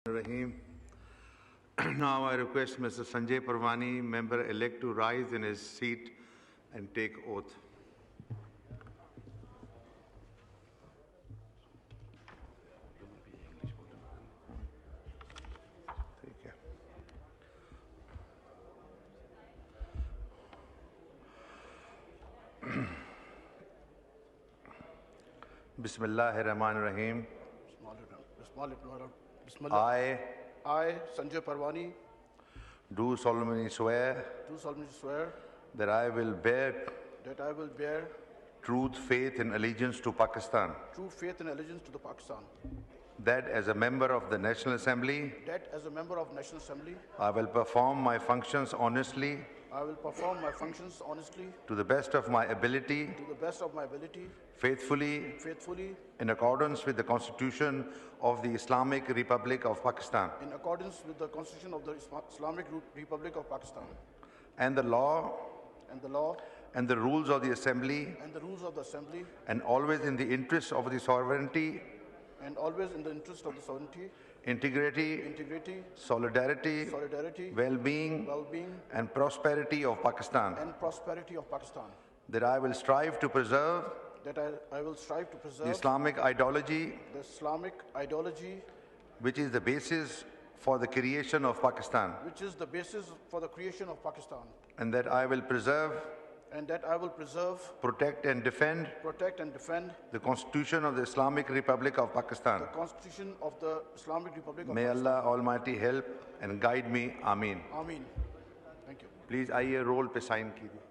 Rahim. Now I request Mr. Sanjay Parwani, member-elect, to rise in his seat and take oath. Bismillahirrahmanirrahim. I, Sanjay Parwani, do solemnly swear that I will bear truth, faith, and allegiance to Pakistan, true faith and allegiance to the Pakistan, that as a member of the National Assembly, I will perform my functions honestly to the best of my ability, faithfully, in accordance with the Constitution of the Islamic Republic of Pakistan, in accordance with the Constitution of the Islamic Republic of Pakistan, and the law and the rules of the Assembly, and always in the interest of the sovereignty, integrity, solidarity, well-being, and prosperity of Pakistan, that I will strive to preserve the Islamic ideology, which is the basis for the creation of Pakistan, and that I will preserve, protect and defend the Constitution of the Islamic Republic of Pakistan. May Allah Almighty help and guide me. Ameen. Ameen. Thank you. Please, आइए roll पे sign कीजिए.